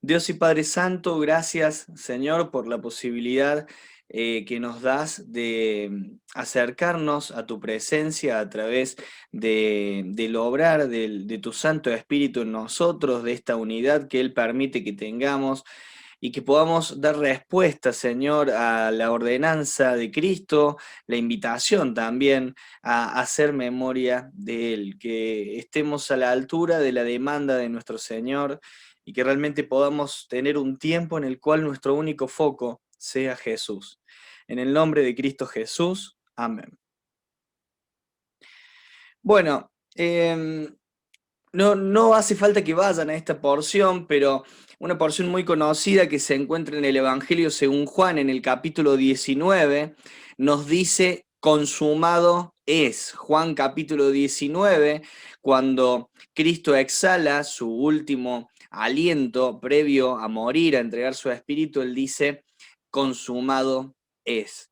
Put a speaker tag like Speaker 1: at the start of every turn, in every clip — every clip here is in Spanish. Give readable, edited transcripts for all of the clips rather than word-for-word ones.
Speaker 1: Dios y Padre Santo, gracias Señor por la posibilidad que nos das de acercarnos a tu presencia a través del obrar de tu Santo Espíritu en nosotros, de esta unidad que Él permite que tengamos y que podamos dar respuesta, Señor, a la ordenanza de Cristo, la invitación también a hacer memoria de Él, que estemos a la altura de la demanda de nuestro Señor y que realmente podamos tener un tiempo en el cual nuestro único foco sea Jesús. En el nombre de Cristo Jesús, amén. Bueno, no hace falta que vayan a esta porción, pero una porción muy conocida que se encuentra en el Evangelio según Juan, en el capítulo 19, nos dice, consumado es. Juan capítulo 19, cuando Cristo exhala su último aliento previo a morir, a entregar su espíritu, él dice, consumado es.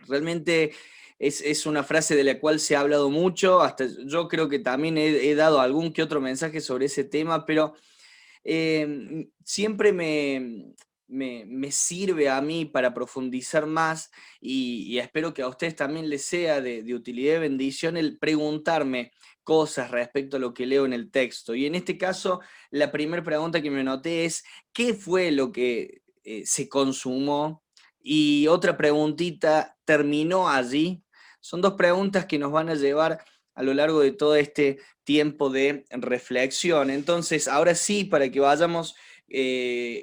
Speaker 1: Realmente es una frase de la cual se ha hablado mucho, hasta yo creo que también he dado algún que otro mensaje sobre ese tema, pero siempre me sirve a mí para profundizar más y espero que a ustedes también les sea de utilidad y bendición el preguntarme cosas respecto a lo que leo en el texto. Y en este caso, la primera pregunta que me noté es, ¿qué fue lo que se consumó? Y otra preguntita, ¿terminó allí? Son dos preguntas que nos van a llevar a lo largo de todo este tiempo de reflexión. Entonces, ahora sí, para que vayamos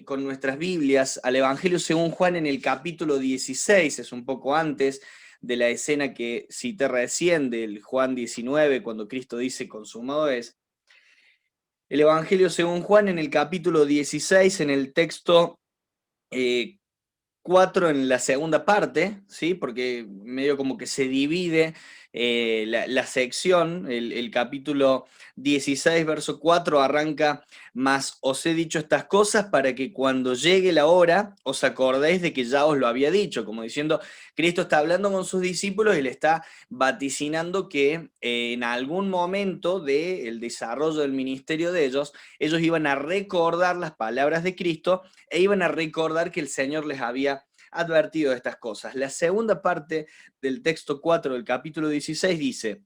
Speaker 1: con nuestras Biblias al Evangelio según Juan en el capítulo 16, es un poco antes de la escena que cité recién del Juan 19, cuando Cristo dice consumado es. El Evangelio según Juan en el capítulo 16, en el texto eh, 4 en la segunda parte, ¿sí? Porque medio como que se divide la sección, el capítulo 16, verso 4 arranca, mas os he dicho estas cosas para que cuando llegue la hora os acordéis de que ya os lo había dicho, como diciendo, Cristo está hablando con sus discípulos y le está vaticinando que en algún momento del desarrollo del ministerio de ellos iban a recordar las palabras de Cristo e iban a recordar que el Señor les había advertido de estas cosas. La segunda parte del texto 4 del capítulo 16 dice,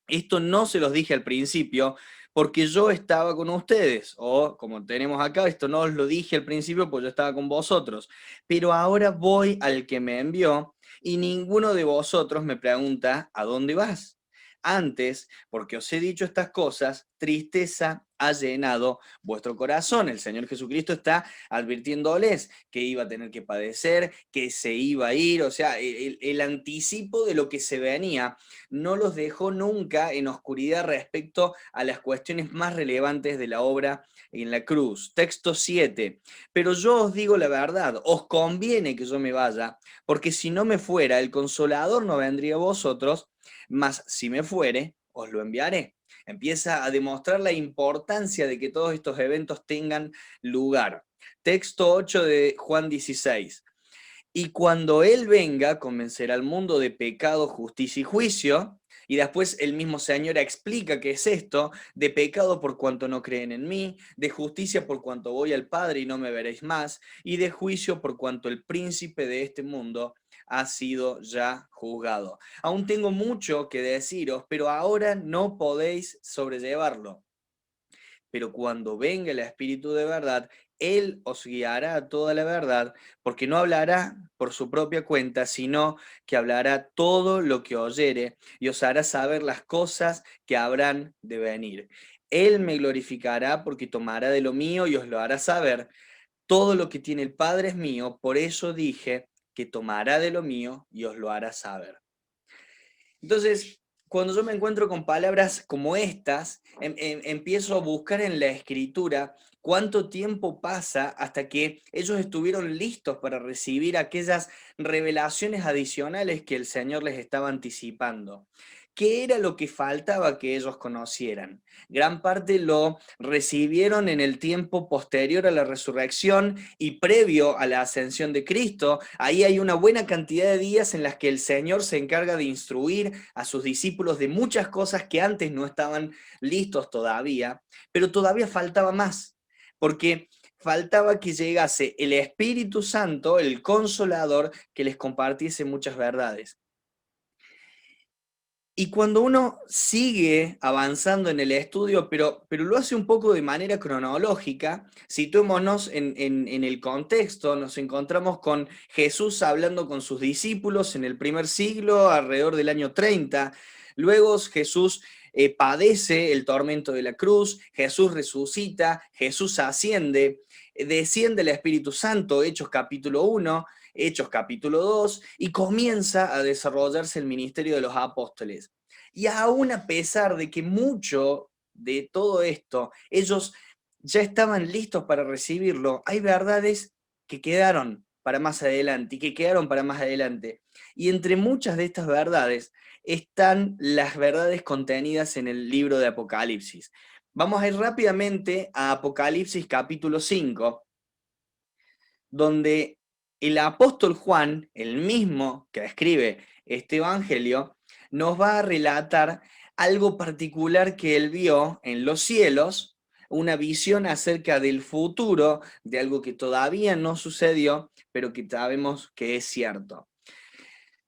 Speaker 1: esto no se los dije al principio porque yo estaba con ustedes, o como tenemos acá, esto no os lo dije al principio porque yo estaba con vosotros, pero ahora voy al que me envió y ninguno de vosotros me pregunta, ¿a dónde vas? Antes, porque os he dicho estas cosas, tristeza ha llenado vuestro corazón. El Señor Jesucristo está advirtiéndoles que iba a tener que padecer, que se iba a ir, o sea, el anticipo de lo que se venía no los dejó nunca en oscuridad respecto a las cuestiones más relevantes de la obra en la cruz. Texto 7. Pero yo os digo la verdad, os conviene que yo me vaya, porque si no me fuera, el consolador no vendría a vosotros, mas si me fuere, os lo enviaré. Empieza a demostrar la importancia de que todos estos eventos tengan lugar. Texto 8 de Juan 16. Y cuando Él venga, convencerá al mundo de pecado, justicia y juicio. Y después el mismo Señor explica qué es esto, de pecado por cuanto no creen en mí, de justicia por cuanto voy al Padre y no me veréis más, y de juicio por cuanto el príncipe de este mundo ha sido ya juzgado. Aún tengo mucho que deciros, pero ahora no podéis sobrellevarlo. Pero cuando venga el Espíritu de verdad, Él os guiará a toda la verdad, porque no hablará por su propia cuenta, sino que hablará todo lo que oyere y os hará saber las cosas que habrán de venir. Él me glorificará porque tomará de lo mío y os lo hará saber. Todo lo que tiene el Padre es mío, por eso dije que tomará de lo mío y os lo hará saber. Entonces, cuando yo me encuentro con palabras como estas, empiezo a buscar en la escritura cuánto tiempo pasa hasta que ellos estuvieron listos para recibir aquellas revelaciones adicionales que el Señor les estaba anticipando. ¿Qué era lo que faltaba que ellos conocieran? Gran parte lo recibieron en el tiempo posterior a la resurrección y previo a la ascensión de Cristo. Ahí hay una buena cantidad de días en las que el Señor se encarga de instruir a sus discípulos de muchas cosas que antes no estaban listos todavía, pero todavía faltaba más, porque faltaba que llegase el Espíritu Santo, el Consolador, que les compartiese muchas verdades. Y cuando uno sigue avanzando en el estudio, pero lo hace un poco de manera cronológica, situémonos en el contexto, nos encontramos con Jesús hablando con sus discípulos en el primer siglo, alrededor del año 30. Luego Jesús padece el tormento de la cruz, Jesús resucita, Jesús asciende, desciende el Espíritu Santo, Hechos capítulo 1. Hechos capítulo 2, y comienza a desarrollarse el ministerio de los apóstoles. Y aún a pesar de que mucho de todo esto, ellos ya estaban listos para recibirlo, hay verdades que quedaron para más adelante y que quedaron para más adelante. Y entre muchas de estas verdades están las verdades contenidas en el libro de Apocalipsis. Vamos a ir rápidamente a Apocalipsis capítulo 5, donde el apóstol Juan, el mismo que escribe este evangelio, nos va a relatar algo particular que él vio en los cielos, una visión acerca del futuro, de algo que todavía no sucedió, pero que sabemos que es cierto.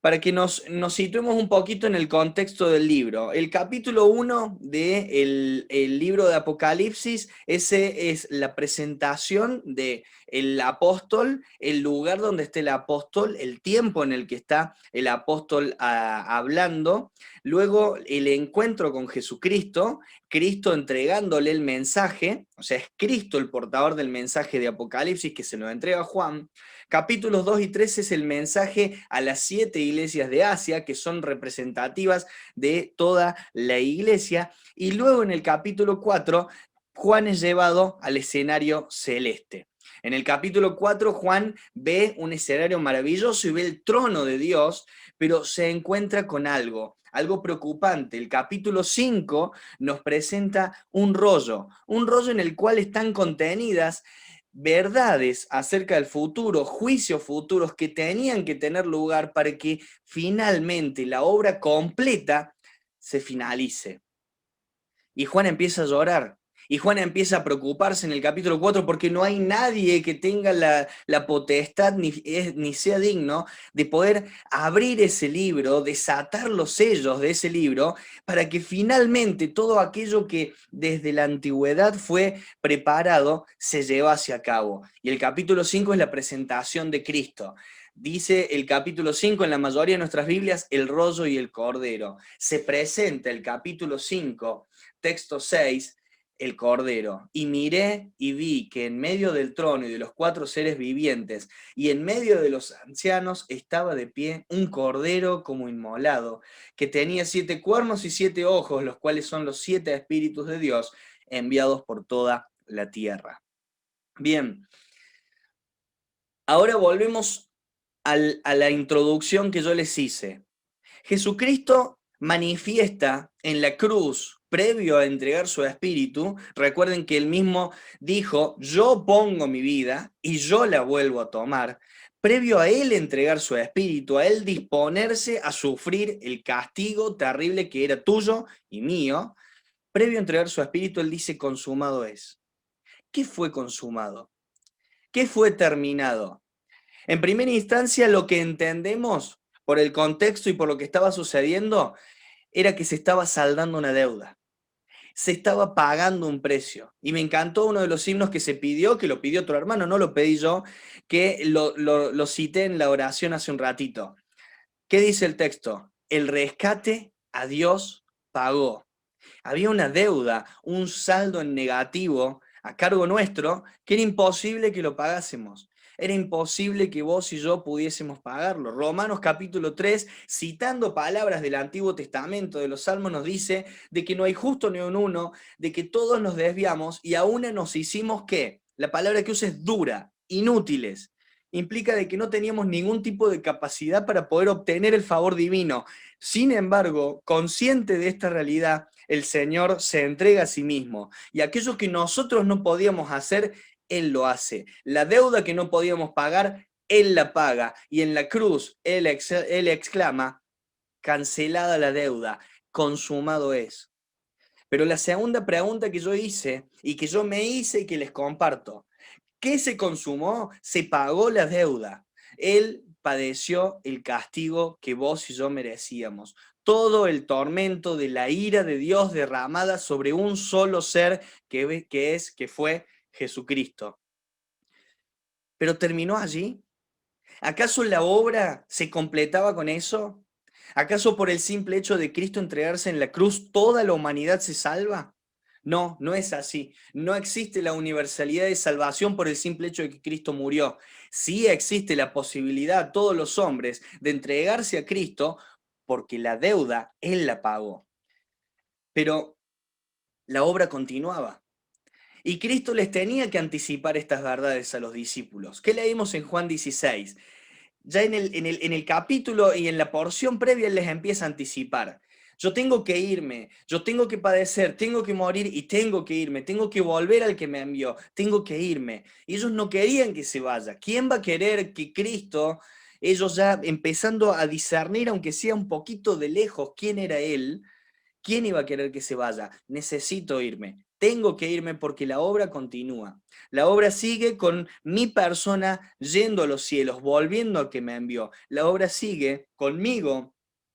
Speaker 1: Para que nos situemos un poquito en el contexto del libro. El capítulo 1 del libro de Apocalipsis, ese es la presentación del apóstol, el lugar donde está el apóstol, el tiempo en el que está el apóstol hablando, luego el encuentro con Jesucristo, Cristo entregándole el mensaje, o sea, es Cristo el portador del mensaje de Apocalipsis que se lo entrega a Juan. Capítulos 2 y 3 es el mensaje a las 7 iglesias de Asia, que son representativas de toda la iglesia. Y luego en el capítulo 4, Juan es llevado al escenario celeste. En el capítulo 4, Juan ve un escenario maravilloso y ve el trono de Dios, pero se encuentra con algo preocupante. El capítulo 5 nos presenta un rollo en el cual están contenidas verdades acerca del futuro, juicios futuros que tenían que tener lugar para que finalmente la obra completa se finalice. Y Juan empieza a llorar. Y Juan empieza a preocuparse en el capítulo 4 porque no hay nadie que tenga la potestad ni sea digno de poder abrir ese libro, desatar los sellos de ese libro, para que finalmente todo aquello que desde la antigüedad fue preparado se llevase a cabo. Y el capítulo 5 es la presentación de Cristo. Dice el capítulo 5 en la mayoría de nuestras Biblias, el rollo y el cordero. Se presenta el capítulo 5, texto 6, el Cordero. Y miré y vi que en medio del trono y de los 4 seres vivientes y en medio de los ancianos estaba de pie un Cordero como inmolado, que tenía 7 cuernos y 7 ojos, los cuales son los 7 espíritus de Dios enviados por toda la tierra. Bien, ahora volvemos a la introducción que yo les hice. Jesucristo manifiesta en la cruz, previo a entregar su espíritu, recuerden que él mismo dijo, yo pongo mi vida y yo la vuelvo a tomar, previo a él entregar su espíritu, a él disponerse a sufrir el castigo terrible que era tuyo y mío, previo a entregar su espíritu, él dice, consumado es. ¿Qué fue consumado? ¿Qué fue terminado? En primera instancia, lo que entendemos por el contexto y por lo que estaba sucediendo era que se estaba saldando una deuda, se estaba pagando un precio. Y me encantó uno de los himnos que se pidió, que lo pidió otro hermano, no lo pedí yo, que lo cité en la oración hace un ratito. ¿Qué dice el texto? El rescate a Dios pagó. Había una deuda, un saldo en negativo a cargo nuestro, que era imposible que lo pagásemos. Era imposible que vos y yo pudiésemos pagarlo. Romanos capítulo 3, citando palabras del Antiguo Testamento, de los Salmos, nos dice de que no hay justo ni un uno, de que todos nos desviamos y aún nos hicimos, ¿qué? La palabra que usa es dura, inútiles. Implica de que no teníamos ningún tipo de capacidad para poder obtener el favor divino. Sin embargo, consciente de esta realidad, el Señor se entrega a sí mismo. Y aquello que nosotros no podíamos hacer, Él lo hace. La deuda que no podíamos pagar, Él la paga. Y en la cruz, Él exclama, cancelada la deuda, consumado es. Pero la segunda pregunta que yo hice y que yo me hice y que les comparto, ¿Qué se consumó? Se pagó la deuda. Él padeció el castigo que vos y yo merecíamos. Todo el tormento de la ira de Dios derramada sobre un solo ser que fue Jesucristo. Pero terminó allí. ¿Acaso la obra se completaba con eso? ¿Acaso por el simple hecho de Cristo entregarse en la cruz toda la humanidad se salva? No, no es así. No existe la universalidad de salvación por el simple hecho de que Cristo murió. Sí existe la posibilidad a todos los hombres de entregarse a Cristo porque la deuda Él la pagó. Pero la obra continuaba. Y Cristo les tenía que anticipar estas verdades a los discípulos. ¿Qué leímos en Juan 16? Ya en el capítulo y en la porción previa Él les empieza a anticipar. Yo tengo que irme, yo tengo que padecer, tengo que morir y tengo que irme, tengo que volver al que me envió, tengo que irme. Y ellos no querían que se vaya. ¿Quién va a querer que Cristo, ellos ya empezando a discernir, aunque sea un poquito de lejos, quién era Él? ¿Quién iba a querer que se vaya? Necesito irme. Tengo que irme porque la obra continúa. La obra sigue con mi persona yendo a los cielos, volviendo a que me envió. La obra sigue conmigo,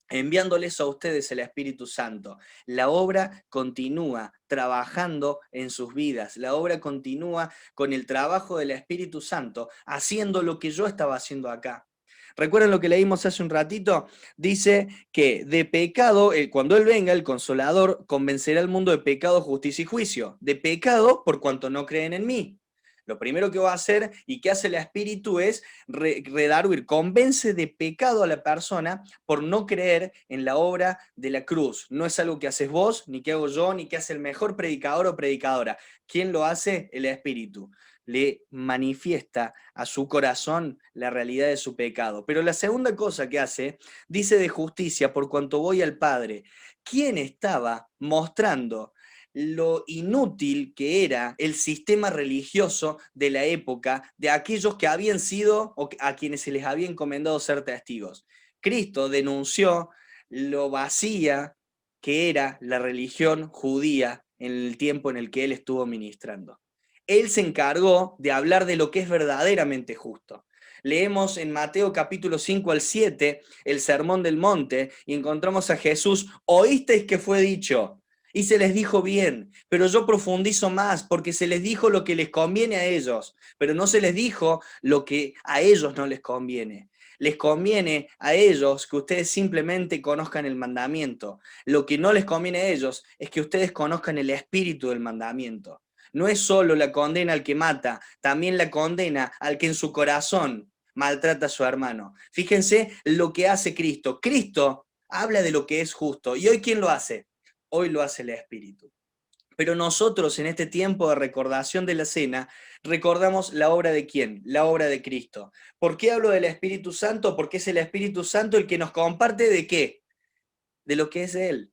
Speaker 1: enviándoles a ustedes el Espíritu Santo. La obra continúa trabajando en sus vidas. La obra continúa con el trabajo del Espíritu Santo, haciendo lo que yo estaba haciendo acá. ¿Recuerdan lo que leímos hace un ratito? Dice que de pecado, cuando Él venga, el Consolador, convencerá al mundo de pecado, justicia y juicio. De pecado por cuanto no creen en mí. Lo primero que va a hacer y que hace el Espíritu es redarguir, convence de pecado a la persona por no creer en la obra de la cruz. No es algo que haces vos, ni que hago yo, ni que hace el mejor predicador o predicadora. ¿Quién lo hace? El Espíritu. Le manifiesta a su corazón la realidad de su pecado. Pero la segunda cosa que hace, dice de justicia, por cuanto voy al Padre. ¿Quién estaba mostrando lo inútil que era el sistema religioso de la época de aquellos que habían sido o a quienes se les había encomendado ser testigos? Cristo denunció lo vacía que era la religión judía en el tiempo en el que él estuvo ministrando. Él se encargó de hablar de lo que es verdaderamente justo. Leemos en Mateo capítulo 5 al 7 el Sermón del Monte y encontramos a Jesús: oísteis que fue dicho y se les dijo bien, pero yo profundizo más porque se les dijo lo que les conviene a ellos, pero no se les dijo lo que a ellos no les conviene. Les conviene a ellos que ustedes simplemente conozcan el mandamiento. Lo que no les conviene a ellos es que ustedes conozcan el espíritu del mandamiento. No es solo la condena al que mata, también la condena al que en su corazón maltrata a su hermano. Fíjense lo que hace Cristo. Cristo habla de lo que es justo. ¿Y hoy quién lo hace? Hoy lo hace el Espíritu. Pero nosotros en este tiempo de recordación de la cena, recordamos la obra de ¿quién? La obra de Cristo. ¿Por qué hablo del Espíritu Santo? Porque es el Espíritu Santo el que nos comparte ¿de qué? De lo que es Él.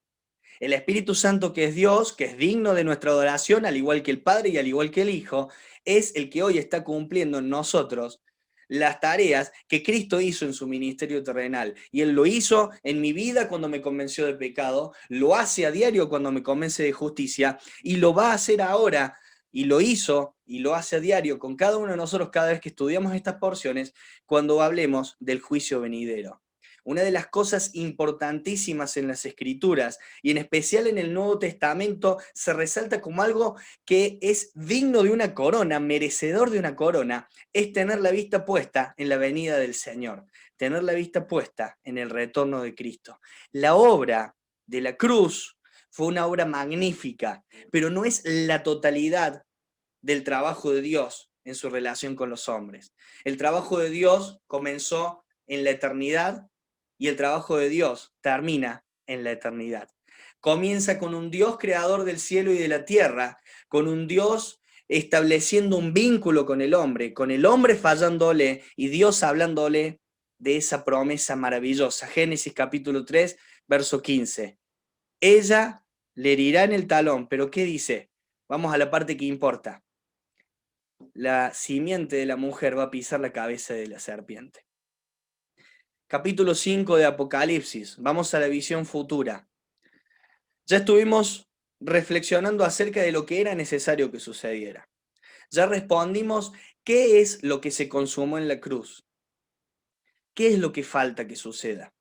Speaker 1: El Espíritu Santo, que es Dios, que es digno de nuestra adoración, al igual que el Padre y al igual que el Hijo, es el que hoy está cumpliendo en nosotros las tareas que Cristo hizo en su ministerio terrenal. Y Él lo hizo en mi vida cuando me convenció de pecado, lo hace a diario cuando me convence de justicia, y lo va a hacer ahora, y lo hizo y lo hace a diario con cada uno de nosotros cada vez que estudiamos estas porciones, cuando hablemos del juicio venidero. Una de las cosas importantísimas en las Escrituras, y en especial en el Nuevo Testamento, se resalta como algo que es digno de una corona, merecedor de una corona, es tener la vista puesta en la venida del Señor, tener la vista puesta en el retorno de Cristo. La obra de la cruz fue una obra magnífica, pero no es la totalidad del trabajo de Dios en su relación con los hombres. El trabajo de Dios comenzó en la eternidad y el trabajo de Dios termina en la eternidad. Comienza con un Dios creador del cielo y de la tierra, con un Dios estableciendo un vínculo con el hombre fallándole y Dios hablándole de esa promesa maravillosa. Génesis capítulo 3, verso 15. Ella le herirá en el talón, pero ¿qué dice? Vamos a la parte que importa. La simiente de la mujer va a pisar la cabeza de la serpiente. Capítulo 5 de Apocalipsis. Vamos a la visión futura. Ya estuvimos reflexionando acerca de lo que era necesario que sucediera. Ya respondimos qué es lo que se consumó en la cruz, qué es lo que falta que suceda.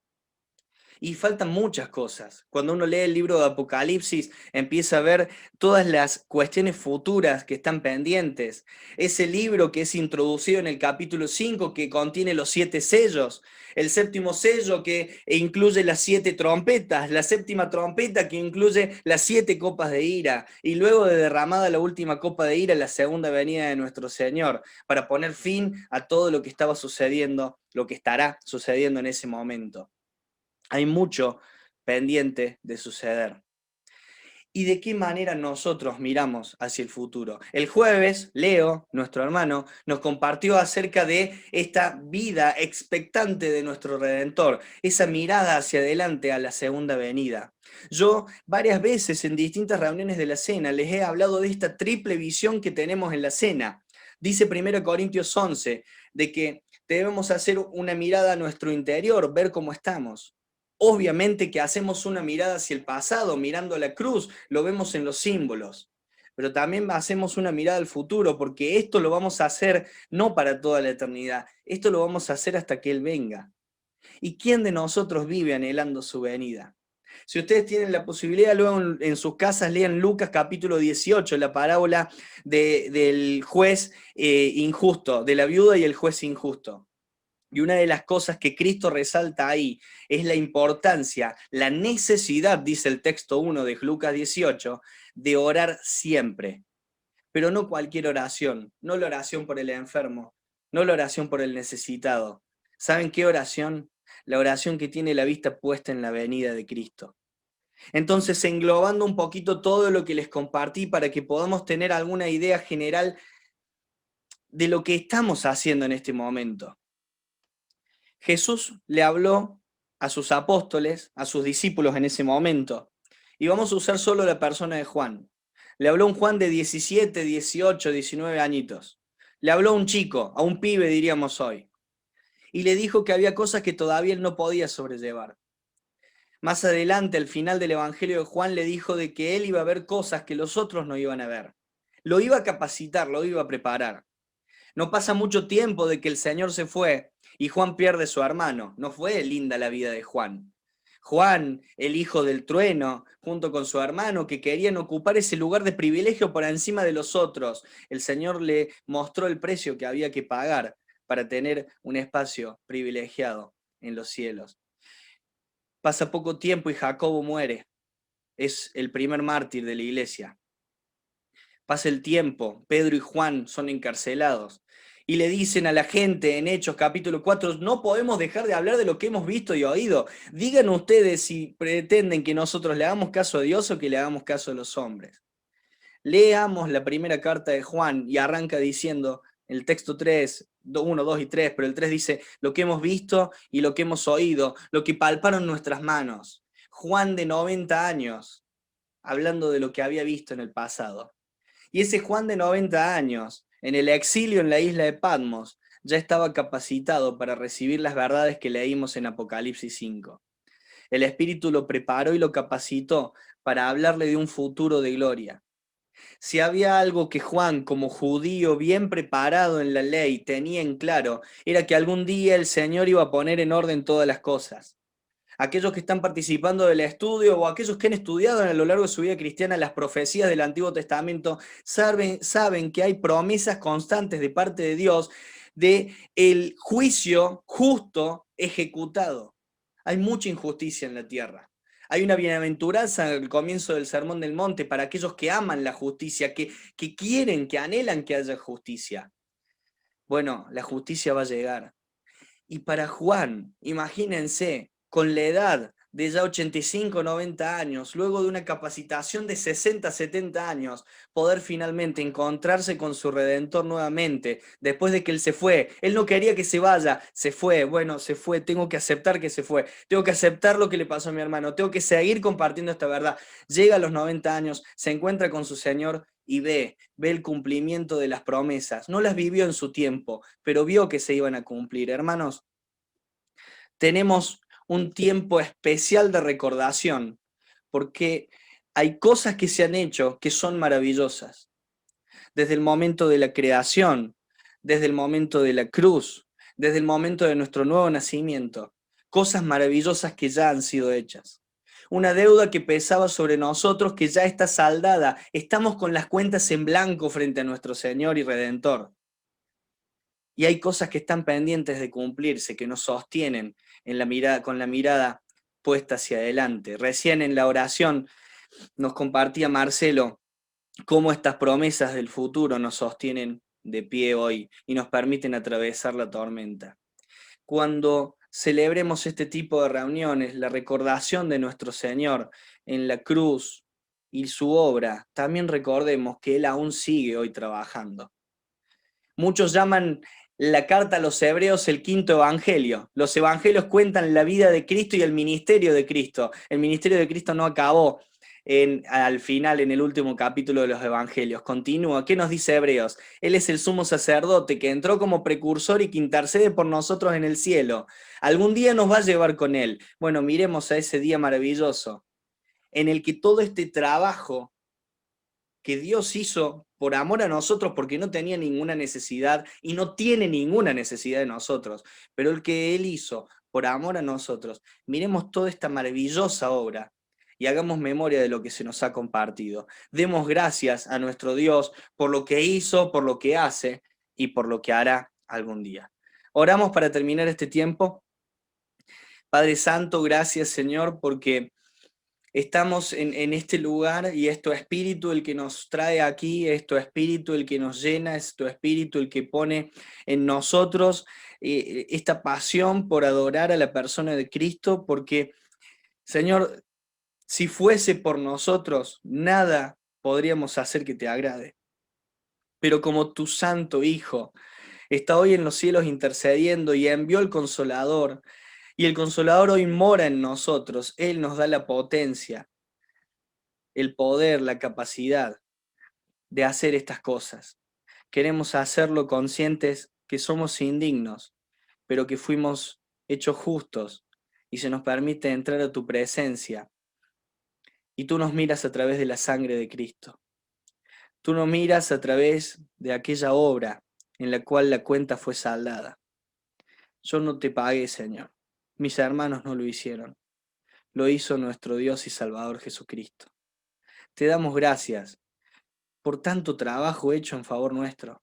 Speaker 1: Y faltan muchas cosas. Cuando uno lee el libro de Apocalipsis, empieza a ver todas las cuestiones futuras que están pendientes. Ese libro que es introducido en el capítulo 5, que contiene los 7 sellos. El séptimo sello que incluye las 7 trompetas. La séptima trompeta que incluye las 7 copas de ira. Y luego de derramada la última copa de ira, la segunda venida de nuestro Señor, para poner fin a todo lo que estaba sucediendo, lo que estará sucediendo en ese momento. Hay mucho pendiente de suceder. ¿Y de qué manera nosotros miramos hacia el futuro? El jueves, Leo, nuestro hermano, nos compartió acerca de esta vida expectante de nuestro Redentor, esa mirada hacia adelante a la segunda venida. Yo varias veces en distintas reuniones de la cena les he hablado de esta triple visión que tenemos en la cena. Dice 1 Corintios 11 de que debemos hacer una mirada a nuestro interior, ver cómo estamos. Obviamente que hacemos una mirada hacia el pasado, mirando la cruz, lo vemos en los símbolos, pero también hacemos una mirada al futuro, porque esto lo vamos a hacer no para toda la eternidad, esto lo vamos a hacer hasta que Él venga. ¿Y quién de nosotros vive anhelando su venida? Si ustedes tienen la posibilidad, luego en sus casas lean Lucas capítulo 18, la parábola del juez injusto, de la viuda y el juez injusto. Y una de las cosas que Cristo resalta ahí es la importancia, la necesidad, dice el texto 1 de Lucas 18, de orar siempre. Pero no cualquier oración, no la oración por el enfermo, no la oración por el necesitado. ¿Saben qué oración? La oración que tiene la vista puesta en la venida de Cristo. Entonces, englobando un poquito todo lo que les compartí para que podamos tener alguna idea general de lo que estamos haciendo en este momento. Jesús le habló a sus apóstoles, a sus discípulos en ese momento, y vamos a usar solo la persona de Juan. Le habló a un Juan de 17, 18, 19 añitos. Le habló a un chico, a un pibe diríamos hoy, y le dijo que había cosas que todavía él no podía sobrellevar. Más adelante, al final del Evangelio de Juan, le dijo de que él iba a ver cosas que los otros no iban a ver. Lo iba a capacitar, lo iba a preparar. No pasa mucho tiempo de que el Señor se fue y Juan pierde a su hermano. No fue linda la vida de Juan. Juan, el hijo del trueno, junto con su hermano, que querían ocupar ese lugar de privilegio por encima de los otros. El Señor le mostró el precio que había que pagar para tener un espacio privilegiado en los cielos. Pasa poco tiempo y Jacobo muere. Es el primer mártir de la iglesia. Pasa el tiempo, Pedro y Juan son encarcelados y le dicen a la gente en Hechos capítulo 4, no podemos dejar de hablar de lo que hemos visto y oído. Digan ustedes si pretenden que nosotros le hagamos caso a Dios o que le hagamos caso a los hombres. Leamos la primera carta de Juan y arranca diciendo, el texto 3, 1, 2 y 3, pero el 3 dice, lo que hemos visto y lo que hemos oído, lo que palparon nuestras manos. Juan de 90 años, hablando de lo que había visto en el pasado. Y ese Juan de 90 años, en el exilio en la isla de Patmos, ya estaba capacitado para recibir las verdades que leímos en Apocalipsis 5. El Espíritu lo preparó y lo capacitó para hablarle de un futuro de gloria. Si había algo que Juan, como judío bien preparado en la ley, tenía en claro, era que algún día el Señor iba a poner en orden todas las cosas. Aquellos que están participando del estudio o aquellos que han estudiado a lo largo de su vida cristiana las profecías del Antiguo Testamento saben que hay promesas constantes de parte de Dios de el juicio justo ejecutado. Hay mucha injusticia en la tierra. Hay una bienaventuranza al comienzo del Sermón del Monte para aquellos que aman la justicia, que quieren, que anhelan que haya justicia. Bueno, la justicia va a llegar. Y para Juan, imagínense, con la edad de ya 85, 90 años, luego de una capacitación de 60, 70 años, poder finalmente encontrarse con su Redentor nuevamente, después de que él se fue. Él no quería que se vaya, se fue, bueno, se fue, tengo que aceptar que se fue, tengo que aceptar lo que le pasó a mi hermano, tengo que seguir compartiendo esta verdad. Llega a los 90 años, se encuentra con su Señor y ve el cumplimiento de las promesas. No las vivió en su tiempo, pero vio que se iban a cumplir. Hermanos, tenemos un tiempo especial de recordación, porque hay cosas que se han hecho que son maravillosas. desde el momento de la creación, desde el momento de la cruz, desde el momento de nuestro nuevo nacimiento. Cosas maravillosas que ya han sido hechas. Una deuda que pesaba sobre nosotros que ya está saldada. Estamos con las cuentas en blanco frente a nuestro Señor y Redentor. Y hay cosas que están pendientes de cumplirse, que nos sostienen en la mirada, con la mirada puesta hacia adelante. Recién en la oración nos compartía Marcelo cómo estas promesas del futuro nos sostienen de pie hoy y nos permiten atravesar la tormenta. Cuando celebremos este tipo de reuniones, la recordación de nuestro Señor en la cruz y su obra, también recordemos que Él aún sigue hoy trabajando. Muchos llaman la carta a los hebreos el quinto evangelio. Los evangelios cuentan la vida de Cristo y el ministerio de Cristo. El ministerio de Cristo no acabó al final, en el último capítulo de los evangelios. Continúa. ¿Qué nos dice Hebreos? Él es el sumo sacerdote que entró como precursor y que intercede por nosotros en el cielo. Algún día nos va a llevar con él. Bueno, miremos a ese día maravilloso en el que todo este trabajo que Dios hizo por amor a nosotros porque no tenía ninguna necesidad y no tiene ninguna necesidad de nosotros, pero el que Él hizo por amor a nosotros, miremos toda esta maravillosa obra y hagamos memoria de lo que se nos ha compartido. Demos gracias a nuestro Dios por lo que hizo, por lo que hace y por lo que hará algún día. Oramos para terminar este tiempo. Padre Santo, gracias Señor porque estamos en este lugar y es tu espíritu el que nos trae aquí, es tu espíritu el que nos llena, es tu espíritu el que pone en nosotros esta pasión por adorar a la persona de Cristo, porque, Señor, si fuese por nosotros, nada podríamos hacer que te agrade. Pero como tu santo Hijo está hoy en los cielos intercediendo y envió el Consolador, y el Consolador hoy mora en nosotros, Él nos da la potencia, el poder, la capacidad de hacer estas cosas. Queremos hacerlo conscientes que somos indignos, pero que fuimos hechos justos y se nos permite entrar a tu presencia. Y tú nos miras a través de la sangre de Cristo. Tú nos miras a través de aquella obra en la cual la cuenta fue saldada. Yo no te pagué, Señor. Mis hermanos no lo hicieron. Lo hizo nuestro Dios y Salvador Jesucristo. Te damos gracias por tanto trabajo hecho en favor nuestro,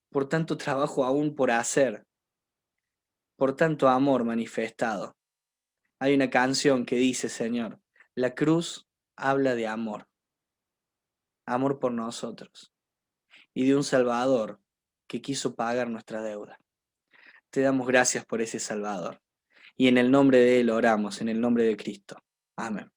Speaker 1: por tanto trabajo aún por hacer, por tanto amor manifestado. Hay una canción que dice, Señor, la cruz habla de amor, amor por nosotros, y de un Salvador que quiso pagar nuestra deuda. Te damos gracias por ese Salvador, y en el nombre de Él oramos, en el nombre de Cristo. Amén.